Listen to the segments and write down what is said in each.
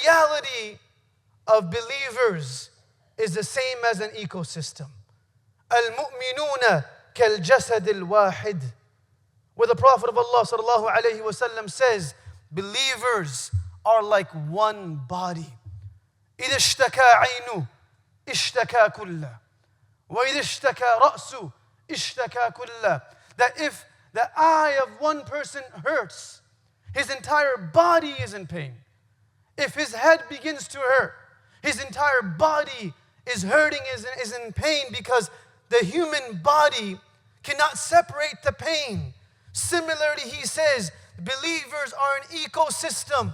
reality of believers is the same as an ecosystem. Al-mu'minuna kal-jasad al-wahid. Where the Prophet of Allah sallallahu alayhi wa sallam says, believers are like one body. إِذَا اشْتَكَى عَيْنُ اشْتَكَى كُلَّ وَإِذَا اشْتَكَى رَأْسُ اشْتَكَى كُلَّ. That if the eye of one person hurts, his entire body is in pain. If his head begins to hurt, his entire body is hurting, is in pain, because the human body cannot separate the pain. Similarly, he says, believers are an ecosystem,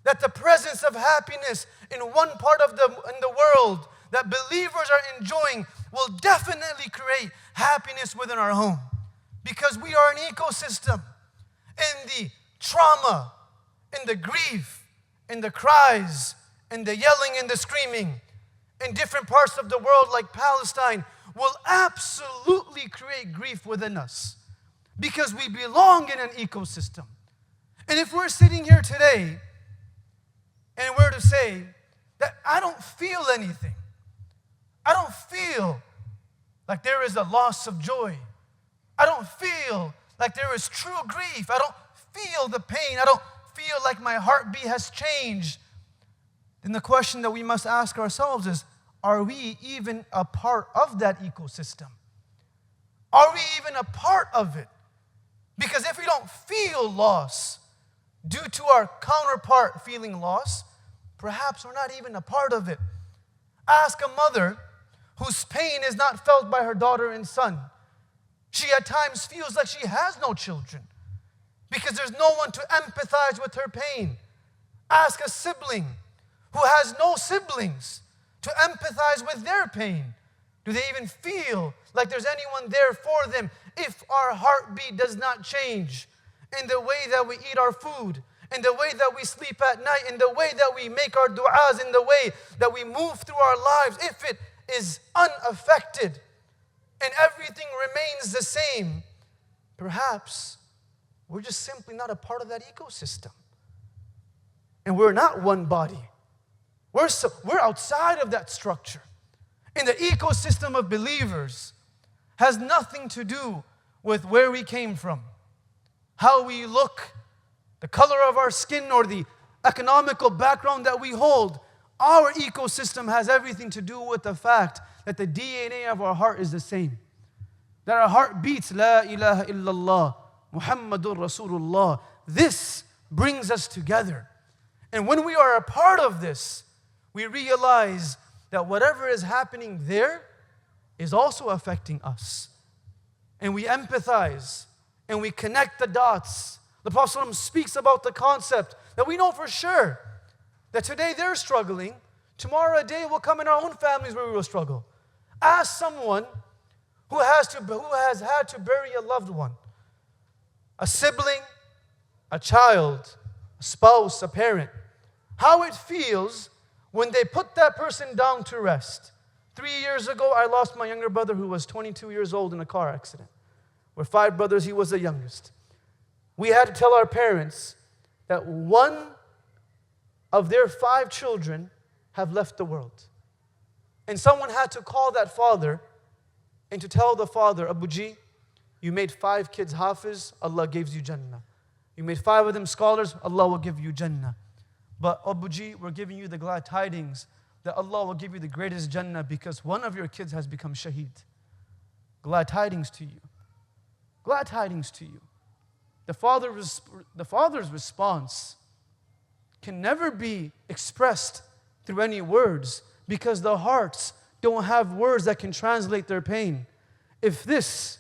that the presence of happiness in one part of the world that believers are enjoying will definitely create happiness within our home. Because we are an ecosystem. In the trauma, in the grief, in the cries, in the yelling and the screaming, in different parts of the world like Palestine, will absolutely create grief within us. Because we belong in an ecosystem. And if we're sitting here today and we're to say that I don't feel anything, I don't feel like there is a loss of joy, I don't feel like there is true grief, I don't feel the pain, I don't feel like my heartbeat has changed, then the question that we must ask ourselves is, are we even a part of that ecosystem? Are we even a part of it? Because if we don't feel loss due to our counterpart feeling loss, perhaps we're not even a part of it. Ask a mother whose pain is not felt by her daughter and son. She at times feels like she has no children because there's no one to empathize with her pain. Ask a sibling who has no siblings to empathize with their pain. Do they even feel like there's anyone there for them if our heartbeat does not change in the way that we eat our food, in the way that we sleep at night, in the way that we make our du'as, in the way that we move through our lives? If it is unaffected and everything remains the same, perhaps we're just simply not a part of that ecosystem. And we're not one body. We're outside of that structure. And the ecosystem of believers has nothing to do with where we came from, how we look, the color of our skin, or the economical background that we hold. Our ecosystem has everything to do with the fact that the DNA of our heart is the same. That our heart beats, La ilaha illallah, Muhammadur Rasulullah. This brings us together. And when we are a part of this, we realize that whatever is happening there is also affecting us. And we empathize and we connect the dots. The Prophet ﷺ speaks about the concept that we know for sure that today they're struggling, tomorrow a day will come in our own families where we will struggle. Ask someone who has had to bury a loved one, a sibling, a child, a spouse, a parent, how it feels when they put that person down to rest. 3 years ago, I lost my younger brother who was 22 years old in a car accident. We're 5 brothers, he was the youngest. We had to tell our parents that one of their 5 children have left the world. And someone had to call that father and to tell the father, Abu Ji, you made 5 kids Hafiz, Allah gives you Jannah. You made 5 of them scholars, Allah will give you Jannah. But Abu Ji, we're giving you the glad tidings that Allah will give you the greatest Jannah because one of your kids has become shaheed. Glad tidings to you. Glad tidings to you. The father's response can never be expressed through any words because the hearts don't have words that can translate their pain. If this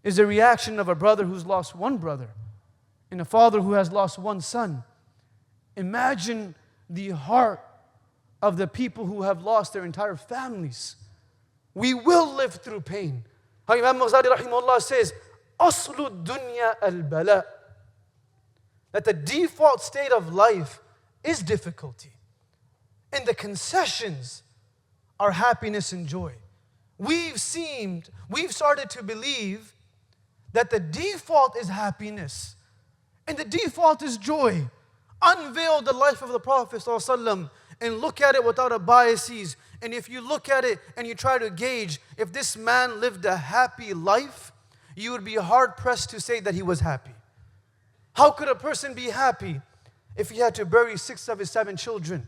is a reaction of a brother who's lost one brother and a father who has lost one son, imagine the heart of the people who have lost their entire families. We will live through pain. How Imam Ghazali rahimahullah says, Aslu dunya al-bala, that the default state of life is difficulty. And the concessions are happiness and joy. We've started to believe that the default is happiness and the default is joy. Unveil the life of the Prophet ﷺ and look at it without a biases. And if you look at it and you try to gauge if this man lived a happy life, you would be hard-pressed to say that he was happy. How could a person be happy if he had to bury 6 of his 7 children,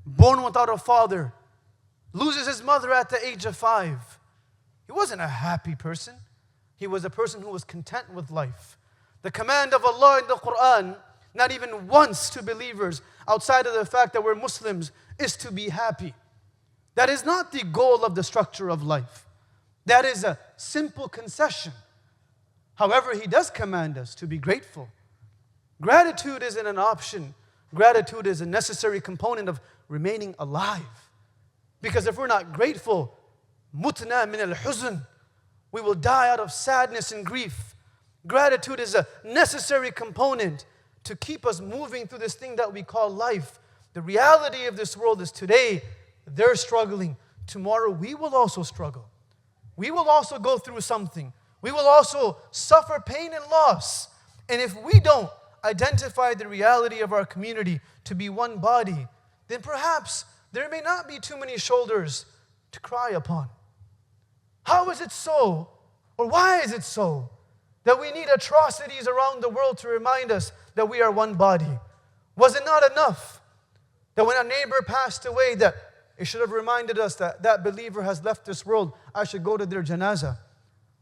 born without a father, loses his mother at the age of 5? He wasn't a happy person. He was a person who was content with life. The command of Allah in the Quran, not even once to believers, outside of the fact that we're Muslims, is to be happy. That is not the goal of the structure of life. That is a simple concession. However, He does command us to be grateful. Gratitude isn't an option. Gratitude is a necessary component of remaining alive. Because if we're not grateful, mutna min al-huzn, we will die out of sadness and grief. Gratitude is a necessary component to keep us moving through this thing that we call life. The reality of this world is today, they're struggling. Tomorrow, we will also struggle. We will also go through something. We will also suffer pain and loss. And if we don't identify the reality of our community to be one body, then perhaps there may not be too many shoulders to cry upon. How is it so, or why is it so, that we need atrocities around the world to remind us that we are one body? Was it not enough that when a neighbor passed away, that it should have reminded us that that believer has left this world, I should go to their janazah?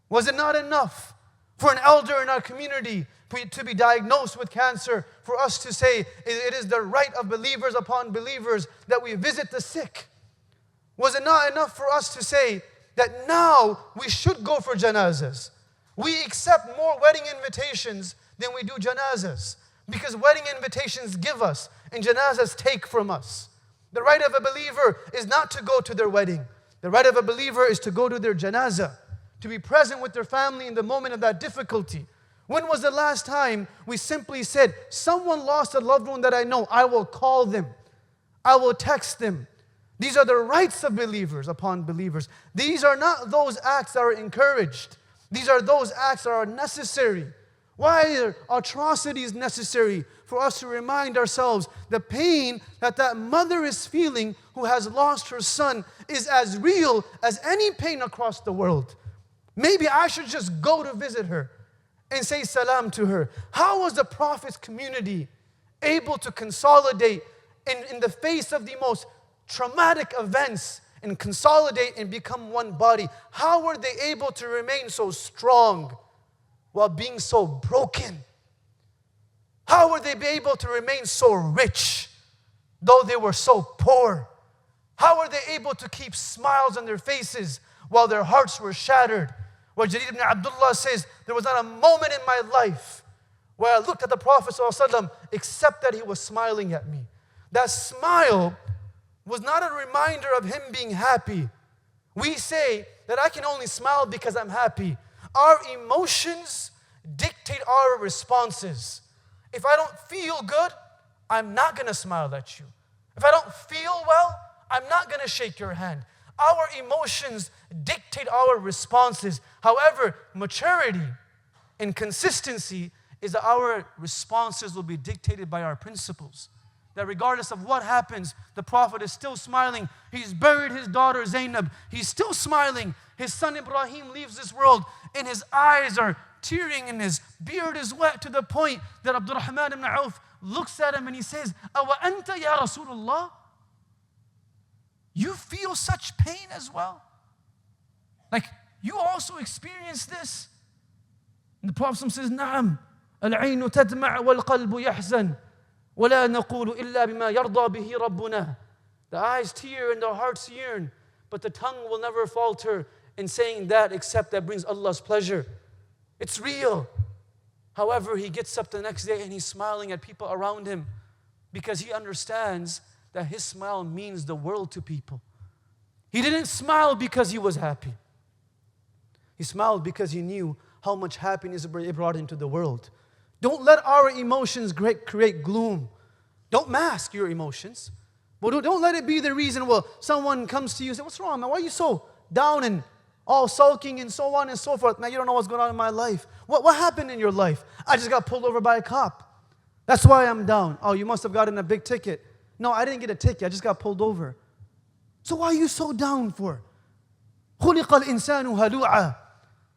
Was it not enough for an elder in our community to be diagnosed with cancer, for us to say it is the right of believers upon believers that we visit the sick? Was it not enough for us to say that now we should go for janazas? We accept more wedding invitations than we do janazas, because wedding invitations give us and janazas take from us. The right of a believer is not to go to their wedding. The right of a believer is to go to their janazah, to be present with their family in the moment of that difficulty. When was the last time we simply said, someone lost a loved one that I know, I will call them, I will text them? These are the rights of believers upon believers. These are not those acts that are encouraged. These are those acts that are necessary. Why are atrocities necessary? For us to remind ourselves the pain that that mother is feeling who has lost her son is as real as any pain across the world. Maybe I should just go to visit her and say salam to her. How was the Prophet's community able to consolidate in the face of the most traumatic events and consolidate and become one body? How were they able to remain so strong while being so broken? How were they able to remain so rich though they were so poor? How were they able to keep smiles on their faces while their hearts were shattered? Where Jarir ibn Abdullah says, there was not a moment in my life where I looked at the Prophet ﷺ except that he was smiling at me. That smile was not a reminder of him being happy. We say that I can only smile because I'm happy. Our emotions dictate our responses. If I don't feel good, I'm not going to smile at you. If I don't feel well, I'm not going to shake your hand. Our emotions dictate our responses. However, maturity and consistency is that our responses will be dictated by our principles. That regardless of what happens, the Prophet is still smiling. He's buried his daughter Zainab. He's still smiling. His son Ibrahim leaves this world and his eyes are tearing and his beard is wet, to the point that Abdurrahman ibn Auf looks at him and he says, Awa anta ya Rasulullah? You feel such pain as well? Like, you also experience this? And the Prophet says, Na'am, al-'aynu tadma' wal-qalbu yahzan, wa la naqulu illa bima yarda bihi rabbuna. The eyes tear and the hearts yearn, but the tongue will never falter in saying that except that brings Allah's pleasure. It's real. However, he gets up the next day and he's smiling at people around him because he understands that his smile means the world to people. He didn't smile because he was happy. He smiled because he knew how much happiness it brought into the world. Don't let our emotions create gloom. Don't mask your emotions. But don't let it be the reason, well, someone comes to you and says, what's wrong, man? Why are you so down and all sulking and so on and so forth? Man, you don't know what's going on in my life. What happened in your life? I just got pulled over by a cop. That's why I'm down. Oh, you must have gotten a big ticket. No, I didn't get a ticket. I just got pulled over. So why are you so down for? خُلِقَ الْإِنسَانُ هَلُوعًا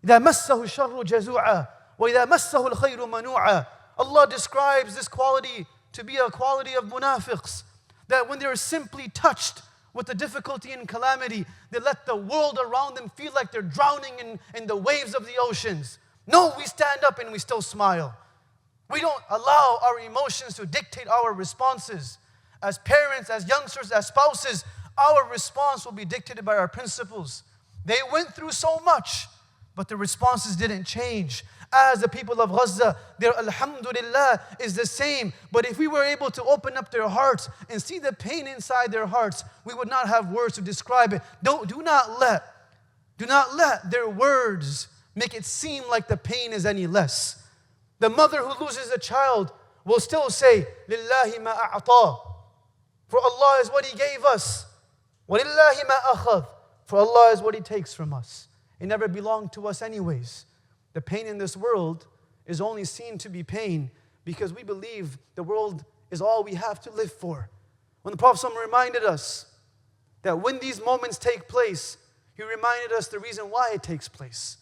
إِذَا مَسَّهُ الشَّرُّ جَزُوعًا وَإِذَا مَسَّهُ الْخَيْرُ مَنُوعًا. Allah describes this quality to be a quality of munafiqs, that when they're simply touched with the difficulty and calamity, they let the world around them feel like they're drowning in the waves of the oceans. No, we stand up and we still smile. We don't allow our emotions to dictate our responses. As parents, as youngsters, as spouses, our response will be dictated by our principles. They went through so much, but the responses didn't change. As the people of Gaza, their alhamdulillah is the same. But if we were able to open up their hearts and see the pain inside their hearts, we would not have words to describe it. Do not let their words make it seem like the pain is any less. The mother who loses a child will still say, Lillahi ma a'ta. For Allah is what He gave us. وَلِلَّهِ مَا أَخَذْ. For Allah is what He takes from us. It never belonged to us anyways. The pain in this world is only seen to be pain because we believe the world is all we have to live for. When the Prophet ﷺ reminded us that when these moments take place, he reminded us the reason why it takes place.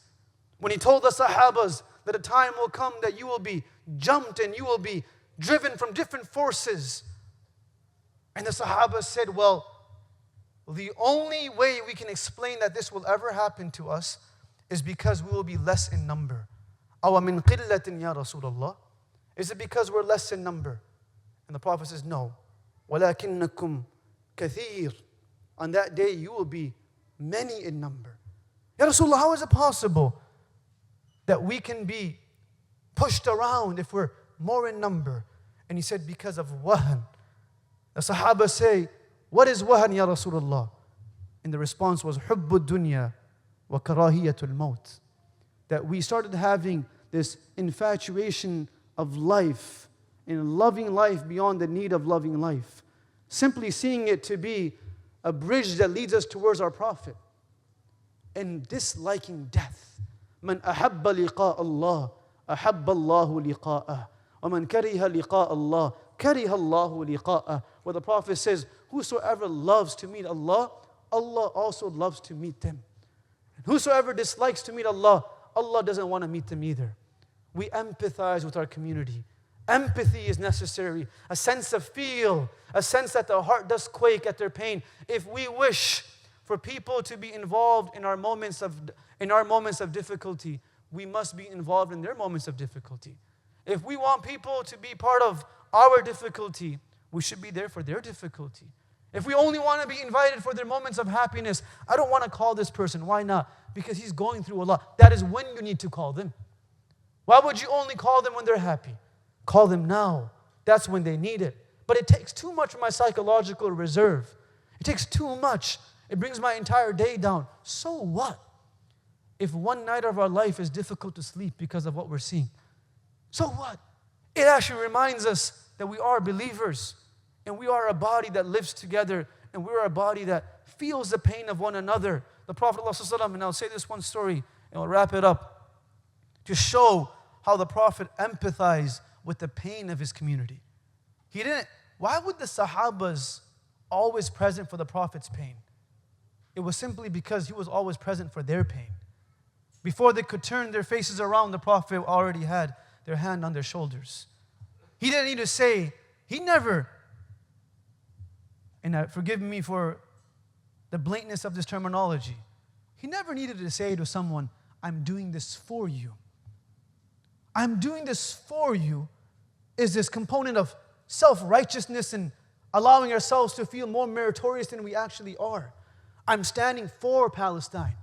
When he told the Sahabas that a time will come that you will be jumped and you will be driven from different forces. And the Sahabas said, well, the only way we can explain that this will ever happen to us is because we will be less in number. أَوَ مِنْ قِلَّةٍ يَا رَسُولَ اللَّهِ. Is it because we're less in number? And the Prophet says, no. وَلَكِنَّكُمْ كَثِيرٌ. On that day you will be many in number. Ya Rasulullah, how is it possible that we can be pushed around if we're more in number? And he said, because of wahan. The Sahaba say, what is wahan, Ya Rasulullah? And the response was, حُبُّ الدُّنْيَا وَكَرَاهِيَةُ الْمَوْتِ. That we started having this infatuation of life and loving life beyond the need of loving life. Simply seeing it to be a bridge that leads us towards our Prophet. And disliking death. مَنْ أَحَبَّ لِقَاءَ اللَّهِ أَحَبَّ اللَّهُ لِقَاءَهُ وَمَنْ كَرِهَ لِقَاءَ اللَّهِ كَرِهَ اللَّهُ لِقَاءَهُ. Where the Prophet says, whosoever loves to meet Allah, Allah also loves to meet them. And whosoever dislikes to meet Allah, Allah doesn't want to meet them either. We empathize with our community. Empathy is necessary. A sense of feel, a sense that the heart does quake at their pain. If we wish for people to be involved in our moments of difficulty, we must be involved in their moments of difficulty. If we want people to be part of our difficulty, we should be there for their difficulty. If we only want to be invited for their moments of happiness, I don't want to call this person. Why not? Because he's going through a lot. That is when you need to call them. Why would you only call them when they're happy? Call them now. That's when they need it. But it takes too much of my psychological reserve. It takes too much. It brings my entire day down. So what? If one night of our life is difficult to sleep because of what we're seeing, so what? It actually reminds us that we are believers and we are a body that lives together and we're a body that feels the pain of one another. The Prophet ﷺ, and I'll say this one story and we'll wrap it up, to show how the Prophet empathized with the pain of his community. Why would the Sahabas always present for the Prophet's pain? It was simply because he was always present for their pain. Before they could turn their faces around, the Prophet already had their hand on their shoulders. He didn't need to say, he never, and forgive me for the blatantness of this terminology, he never needed to say to someone, I'm doing this for you. I'm doing this for you is this component of self-righteousness and allowing ourselves to feel more meritorious than we actually are. I'm standing for Palestine.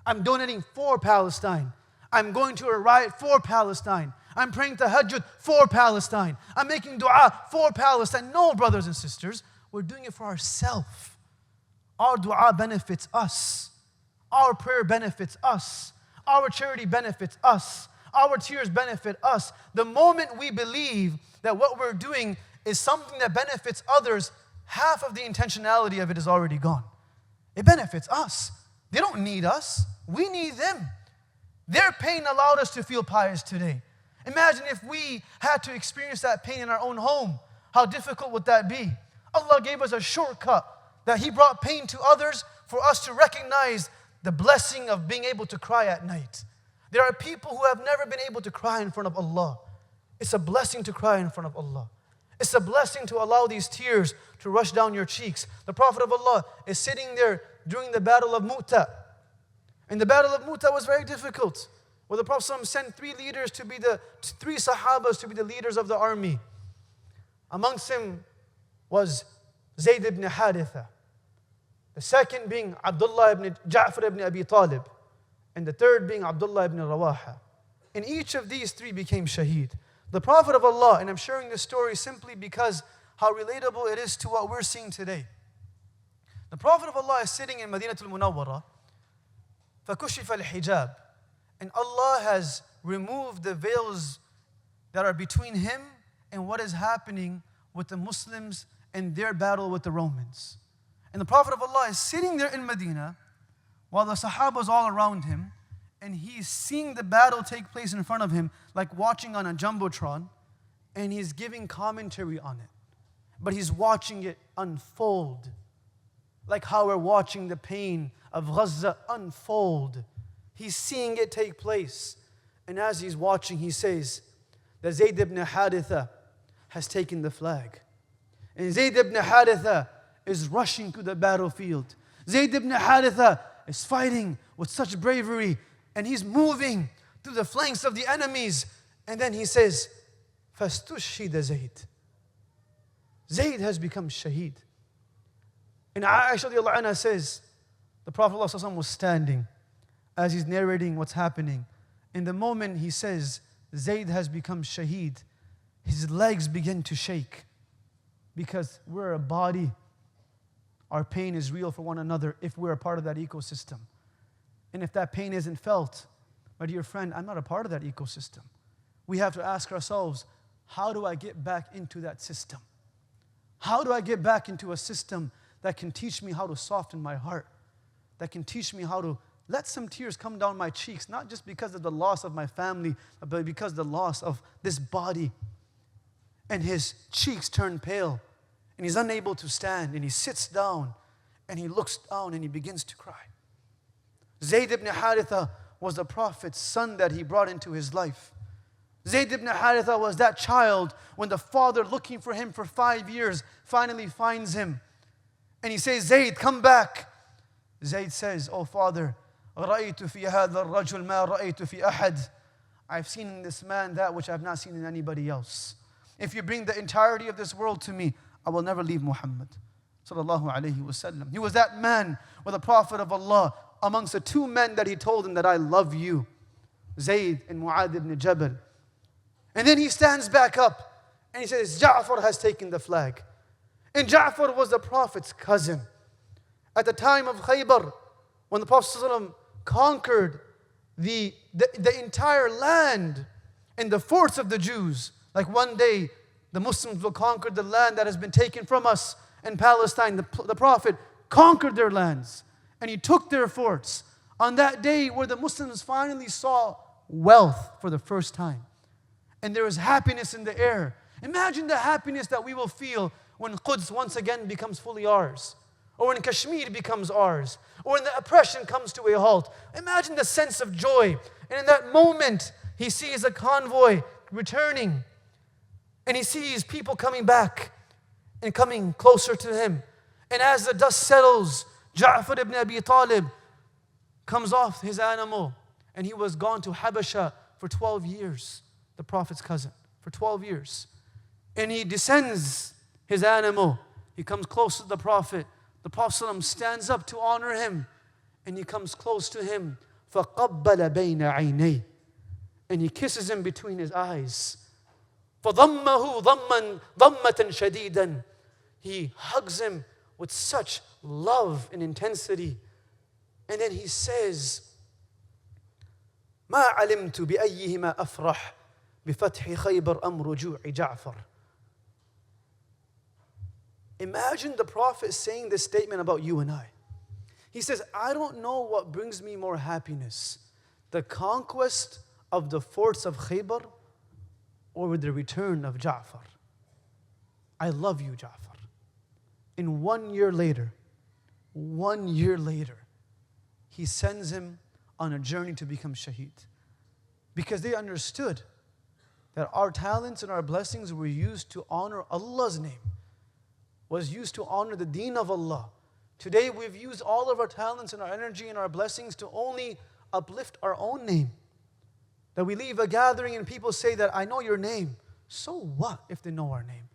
I'm donating for Palestine. I'm going to a riot for Palestine. I'm praying tahajjud for Palestine. I'm making dua for Palestine. No, brothers and sisters, we're doing it for ourselves. Our dua benefits us. Our prayer benefits us. Our charity benefits us. Our tears benefit us. The moment we believe that what we're doing is something that benefits others, half of the intentionality of it is already gone. It benefits us. They don't need us. We need them. Their pain allowed us to feel pious today. Imagine if we had to experience that pain in our own home. How difficult would that be? Allah gave us a shortcut that He brought pain to others for us to recognize the blessing of being able to cry at night. There are people who have never been able to cry in front of Allah. It's a blessing to cry in front of Allah. It's a blessing to allow these tears to rush down your cheeks. The Prophet of Allah is sitting there during the battle of Mu'tah. And the battle of Mu'tah was very difficult, where the Prophet ﷺ sent three Sahabas to be the leaders of the army. Amongst them was Zayd ibn Haritha. The second being Abdullah ibn Ja'far ibn Abi Talib. And the third being Abdullah ibn Rawaha. And each of these three became shaheed. The Prophet of Allah, and I'm sharing this story simply because how relatable it is to what we're seeing today. The Prophet of Allah is sitting in Madinatul Munawwara, فَكُشِفَ الْحِجَابِ, and Allah has removed the veils that are between Him and what is happening with the Muslims and their battle with the Romans. And the Prophet of Allah is sitting there in Medina while the Sahaba is all around him, and he's seeing the battle take place in front of him like watching on a Jumbotron, and he's giving commentary on it. But he's watching it unfold, like how we're watching the pain of Gaza unfold. He's seeing it take place. And as he's watching, he says that Zayd ibn Haritha has taken the flag. And Zayd ibn Haritha is rushing to the battlefield. Zayd ibn Haritha is fighting with such bravery, and he's moving through the flanks of the enemies. And then he says, فَاسْتُشْهِدَ Zayd. Zayd has become shaheed. And Aisha radiallahu anha says, the Prophet ﷺ was standing as he's narrating what's happening. In the moment he says, Zayd has become shaheed, his legs begin to shake, because we're a body. Our pain is real for one another if we're a part of that ecosystem. And if that pain isn't felt, my dear friend, I'm not a part of that ecosystem. We have to ask ourselves, how do I get back into that system? How do I get back into a system that can teach me how to soften my heart, that can teach me how to let some tears come down my cheeks, not just because of the loss of my family, but because of the loss of this body. And his cheeks turn pale, and he's unable to stand, and he sits down, and he looks down, and he begins to cry. Zayd ibn Haritha was the Prophet's son that he brought into his life. Zayd ibn Haritha was that child when the father, looking for him for 5 years, finally finds him. And he says, Zayd, come back. Zayd says, oh father, رَأَيْتُ فِي هَذَا الرَّجُلْ مَا رَأَيْتُ فِي أَحَدٍ. I've seen in this man that which I've not seen in anybody else. If you bring the entirety of this world to me, I will never leave Muhammad sallallahu alayhi wasallam. He was that man with the Prophet of Allah, amongst the two men that he told him that I love you, Zayd and Mu'adh ibn Jabal. And then he stands back up and he says, Ja'far has taken the flag. And Ja'far was the Prophet's cousin. At the time of Khaybar, when the Prophet ﷺ conquered the entire land and the forts of the Jews, like one day the Muslims will conquer the land that has been taken from us in Palestine. The Prophet conquered their lands and he took their forts. On that day where the Muslims finally saw wealth for the first time, and there was happiness in the air. Imagine the happiness that we will feel when Quds once again becomes fully ours, or when Kashmir becomes ours, or when the oppression comes to a halt. Imagine the sense of joy. And in that moment, he sees a convoy returning, and he sees people coming back and coming closer to him. And as the dust settles, Ja'far ibn Abi Talib comes off his animal, and he was gone to Habasha for 12 years, the Prophet's cousin, for 12 years. And he descends his animal. He comes close to the Prophet. The Prophet ﷺ stands up to honor him, and he comes close to him. فَقَبَّلَ بَيْنَ عَيْنَيْهِ, and he kisses him between his eyes. فَضَمَّهُ ضَمَّةً شَدِيدًا, he hugs him with such love and intensity. And then he says, مَا عَلِمْتُ بِأَيِّهِمَا أَفْرَحْ بِفَتْحِ خَيْبَرْ أَمْ رُجُوعِ جَعْفَرْ. Imagine the Prophet saying this statement about you and I. He says, I don't know what brings me more happiness, the conquest of the forts of Khaybar or with the return of Ja'far. I love you, Ja'far. And 1 year later, he sends him on a journey to become shaheed. Because they understood that our talents and our blessings were used to honor Allah's name, was used to honor the deen of Allah. Today we've used all of our talents and our energy and our blessings to only uplift our own name. That we leave a gathering and people say that I know your name. So what if they know our name?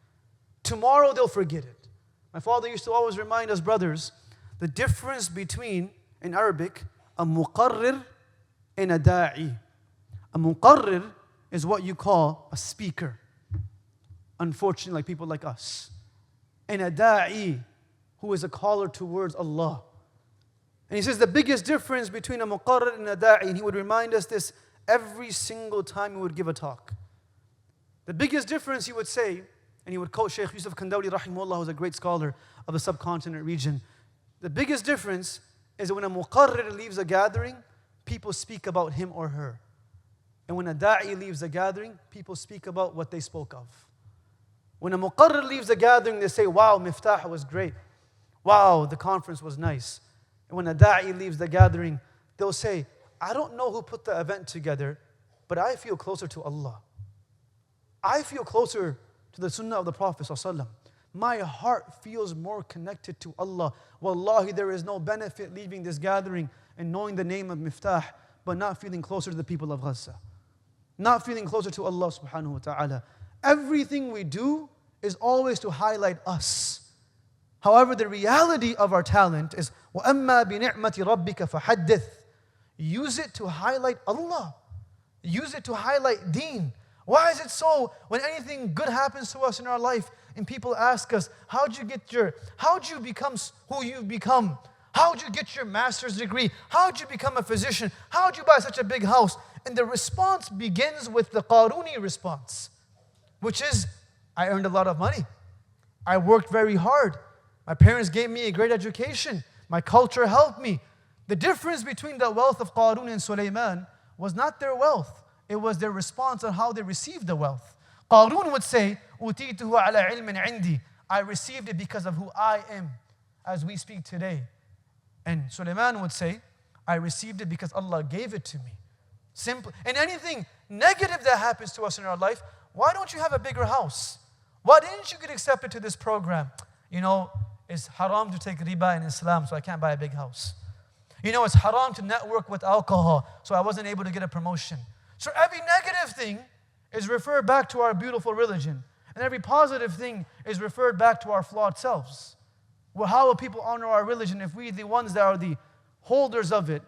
Tomorrow they'll forget it. My father used to always remind us brothers, the difference between, in Arabic, a muqarrir and a da'i. A muqarrir is what you call a speaker. Unfortunately, like people like us. And a da'i, who is a caller towards Allah. And he says the biggest difference between a muqarrir and a da'i, and he would remind us this every single time he would give a talk. The biggest difference he would say, and he would quote Shaykh Yusuf Kandawli rahimahullah, who's a great scholar of the subcontinent region. The biggest difference is that when a muqarrir leaves a gathering, people speak about him or her. And when a da'i leaves a gathering, people speak about what they spoke of. When a muqarrir leaves a gathering, they say, wow, Miftah was great. Wow, the conference was nice. And when a da'i leaves the gathering, they'll say, I don't know who put the event together, but I feel closer to Allah. I feel closer to the sunnah of the Prophet ﷺ. My heart feels more connected to Allah. Wallahi, there is no benefit leaving this gathering and knowing the name of Miftah, but not feeling closer to the people of Gaza. Not feeling closer to Allah subhanahu wa ta'ala. Everything we do is always to highlight us. However, the reality of our talent is وَأَمَّا بِنِعْمَةِ رَبِّكَ فَحَدِّثْ. Use it to highlight Allah. Use it to highlight deen. Why is it so when anything good happens to us in our life and people ask us, how'd you become who you've become? How'd you get your master's degree? How'd you become a physician? How'd you buy such a big house? And the response begins with the Qaruni response, which is, I earned a lot of money. I worked very hard. My parents gave me a great education. My culture helped me. The difference between the wealth of Qarun and Sulaiman was not their wealth. It was their response on how they received the wealth. Qarun would say, أُوتِيتُهُ عَلَى عِلْمٍ عِنْدِي. I received it because of who I am, as we speak today. And Sulaiman would say, I received it because Allah gave it to me. Simple. And anything negative that happens to us in our life, why don't you have a bigger house? Why didn't you get accepted to this program? You know, it's haram to take riba in Islam, so I can't buy a big house. You know, it's haram to network with alcohol, so I wasn't able to get a promotion. So every negative thing is referred back to our beautiful religion. And every positive thing is referred back to our flawed selves. Well, how will people honor our religion if we, the ones that are the holders of it,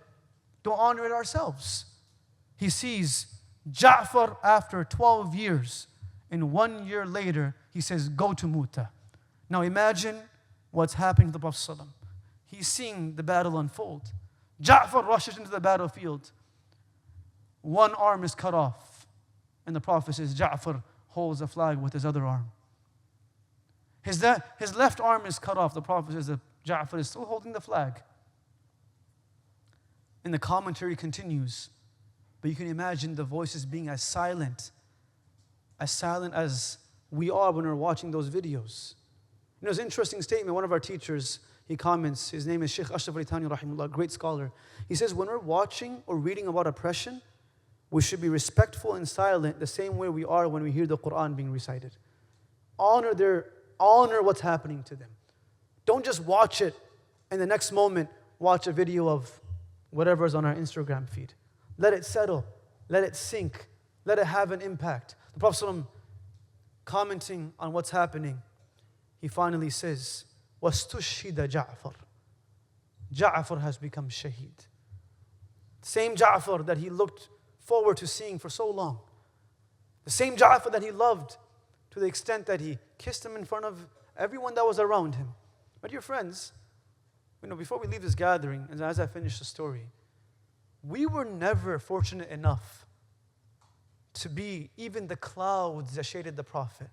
don't honor it ourselves? He sees Ja'far after 12 years, and 1 year later, he says, go to Mu'tah. Now imagine what's happening to the Prophet ﷺ. He's seeing the battle unfold. Ja'far rushes into the battlefield. One arm is cut off. And the Prophet says, Ja'far holds a flag with his other arm. His left arm is cut off. The Prophet says that Ja'far is still holding the flag. And the commentary continues. But you can imagine the voices being as silent as we are when we're watching those videos. You know, it's an interesting statement. One of our teachers, he comments, his name is Sheikh Ashraf Ali Thani rahimahullah, great scholar. He says, when we're watching or reading about oppression, we should be respectful and silent the same way we are when we hear the Quran being recited. Honor what's happening to them. Don't just watch it and the next moment watch a video of whatever is on our Instagram feed. Let it settle. Let it sink. Let it have an impact. The Prophet ﷺ, commenting on what's happening, he finally says, وَاسْتُشْهِدَ جَعْفَرْ. Ja'far has become shaheed. Same Ja'far that he looked forward to seeing for so long. The same Ja'far that he loved to the extent that he kissed him in front of everyone that was around him. My dear friends, you know, before we leave this gathering, and as I finish the story, we were never fortunate enough to be even the clouds that shaded the Prophet.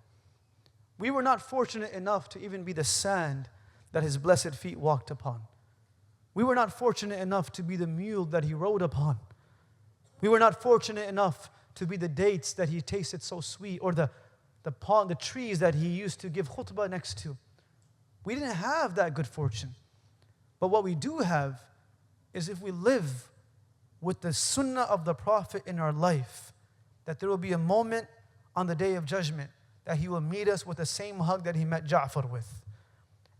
We were not fortunate enough to even be the sand that his blessed feet walked upon. We were not fortunate enough to be the mule that he rode upon. We were not fortunate enough to be the dates that he tasted so sweet, or the trees that he used to give khutbah next to. We didn't have that good fortune. But what we do have is if we live with the sunnah of the Prophet in our life, that there will be a moment on the Day of Judgment that he will meet us with the same hug that he met Ja'far with.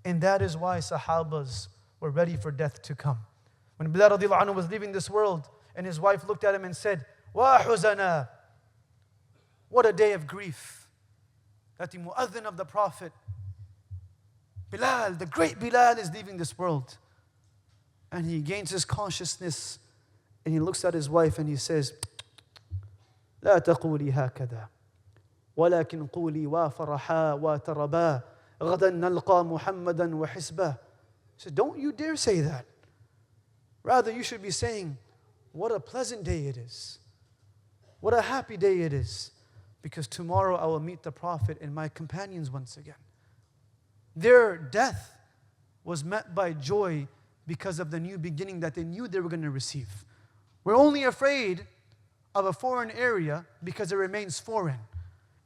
And that is why Sahabas were ready for death to come. When Bilal radiallahu anhu was leaving this world, and his wife looked at him and said, "Wa huzana," what a day of grief. That the mu'adhin of the Prophet, Bilal, the great Bilal, is leaving this world. And he gains his consciousness, and he looks at his wife and he says, لا تقولي هكذا ولكن قولي وفرحا وتربا غدا نلقى محمدا وحسبه. He said, don't you dare say that. Rather, you should be saying, what a pleasant day it is. What a happy day it is. Because tomorrow I will meet the Prophet and my companions once again. Their death was met by joy because of the new beginning that they knew they were going to receive. We're only afraid of a foreign area because it remains foreign.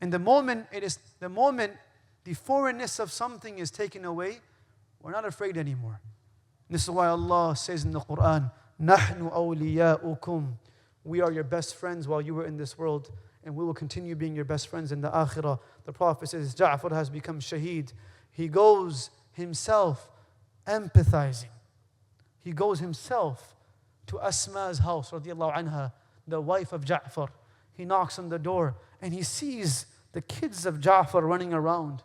And the moment the foreignness of something is taken away, we're not afraid anymore. And this is why Allah says in the Quran, نَحْنُ أَوْلِيَاؤُكُمْ, we are your best friends while you were in this world, and we will continue being your best friends in the akhirah. The Prophet says, Ja'far has become shaheed. He goes himself empathizing. He goes himself to Asma's house, radiallahu anha, the wife of Ja'far. He knocks on the door and he sees the kids of Ja'far running around.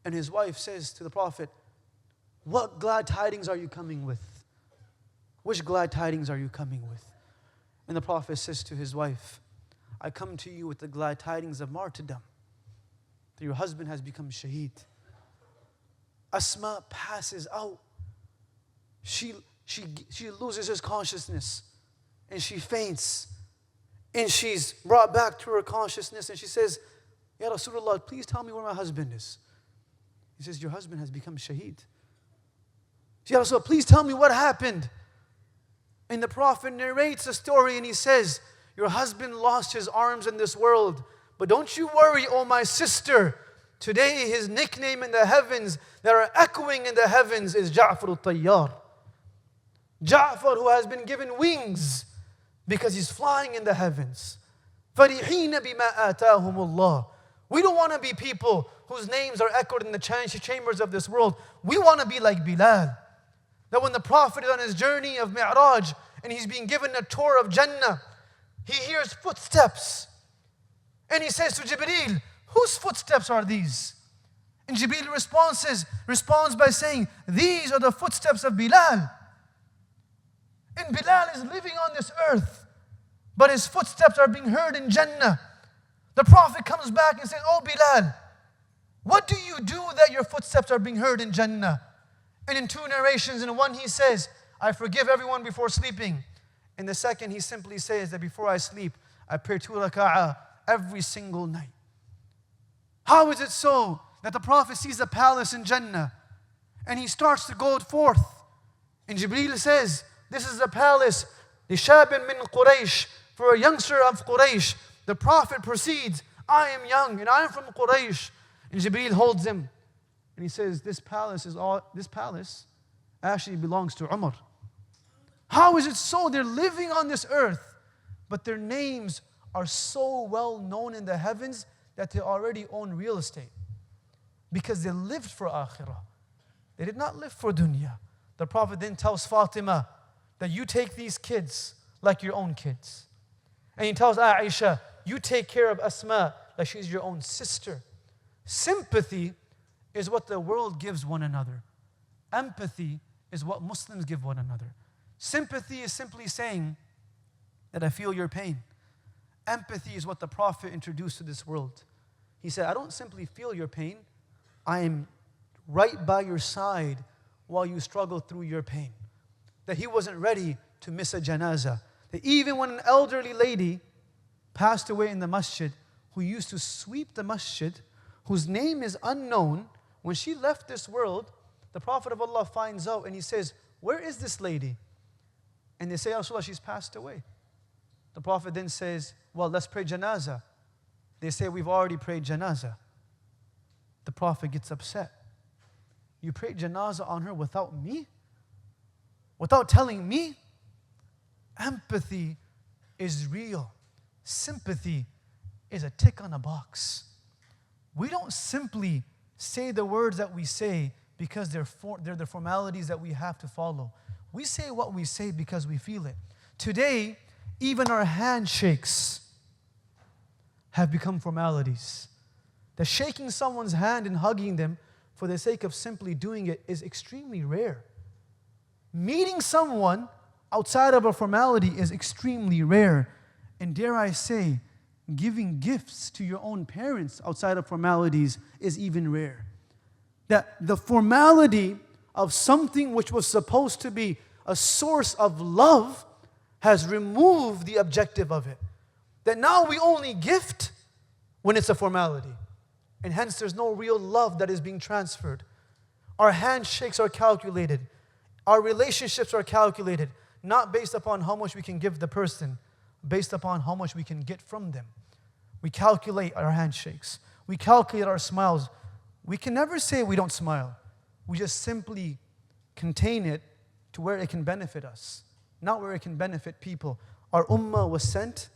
And his wife says to the Prophet, what glad tidings are you coming with? Which glad tidings are you coming with? And the Prophet says to his wife, I come to you with the glad tidings of martyrdom, that your husband has become shaheed. Asma passes out. She loses her consciousness and she faints. And she's brought back to her consciousness and she says, Ya Rasulullah, please tell me where my husband is. He says, your husband has become shaheed. Ya Rasulullah, please tell me what happened. And the Prophet narrates the story and he says, your husband lost his arms in this world. But don't you worry, oh my sister. Today his nickname in the heavens that are echoing in the heavens is Ja'far al-Tayyar. Ja'far, who has been given wings because he's flying in the heavens. فَرِحِينَ بِمَا آتَاهُمُ اللَّهُ. We don't want to be people whose names are echoed in the chambers of this world. We want to be like Bilal. That when the Prophet is on his journey of Mi'raj and he's being given a tour of Jannah, he hears footsteps. And he says to Jibreel, whose footsteps are these? And Jibreel responds by saying, these are the footsteps of Bilal. And Bilal is living on this earth, but his footsteps are being heard in Jannah. The Prophet comes back and says, oh Bilal, what do you do that your footsteps are being heard in Jannah? And in two narrations, in one he says, I forgive everyone before sleeping. In the second, he simply says that before I sleep, I pray 2 raka'ah every single night. How is it so that the Prophet sees a palace in Jannah and he starts to go forth? And Jibreel says, this is a palace, لِشَابٍ مِّن Quraysh, for a youngster of Quraysh. The Prophet proceeds, I am young and I am from Quraysh. And Jibreel holds him and he says, this palace actually belongs to Umar. How is it so? They're living on this earth, but their names are so well known in the heavens that they already own real estate. Because they lived for akhirah. They did not live for dunya. The Prophet then tells Fatima that you take these kids like your own kids. And he tells Aisha, you take care of Asma like she's your own sister. Sympathy is what the world gives one another. Empathy is what Muslims give one another. Sympathy is simply saying that I feel your pain. Empathy is what the Prophet introduced to this world. He said, I don't simply feel your pain. I am right by your side while you struggle through your pain. That he wasn't ready to miss a janazah. That even when an elderly lady passed away in the masjid, who used to sweep the masjid, whose name is unknown, when she left this world, the Prophet of Allah finds out and he says, where is this lady? And they say, Ya Rasulullah, she's passed away. The Prophet then says, well, let's pray janazah. They say, we've already prayed janazah. The Prophet gets upset. You prayed janazah on her without me? Without telling me? Empathy is real. Sympathy is a tick on a box. We don't simply say the words that we say because they're the formalities that we have to follow. We say what we say because we feel it. Today, even our handshakes have become formalities. That shaking someone's hand and hugging them for the sake of simply doing it is extremely rare. Meeting someone outside of a formality is extremely rare. And dare I say, giving gifts to your own parents outside of formalities is even rare. That the formality of something which was supposed to be a source of love has removed the objective of it. That now we only gift when it's a formality. And hence there's no real love that is being transferred. Our handshakes are calculated. Our relationships are calculated, not based upon how much we can give the person, based upon how much we can get from them. We calculate our handshakes. We calculate our smiles. We can never say we don't smile. We just simply contain it to where it can benefit us, not where it can benefit people. Our ummah was sent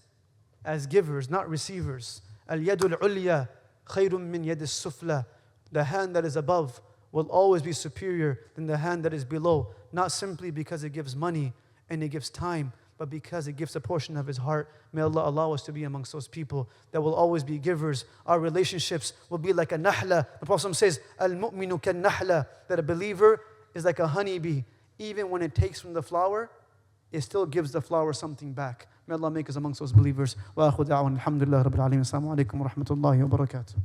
as givers, not receivers. Al-yadul ulya khayrun min yadis sufla. The hand that is above will always be superior than the hand that is below, not simply because it gives money and it gives time, but because it gives a portion of his heart. May Allah allow us to be amongst those people that will always be givers. Our relationships will be like a nahla. The Prophet says, al-mu'minu kan-nahla, that a believer is like a honeybee. Even when it takes from the flower, it still gives the flower something back. May Allah make us amongst those believers. Wa akhu da'wan, alhamdulillah rabbil alameen. Assalamu alaikum wa rahmatullahi wa barakatuh.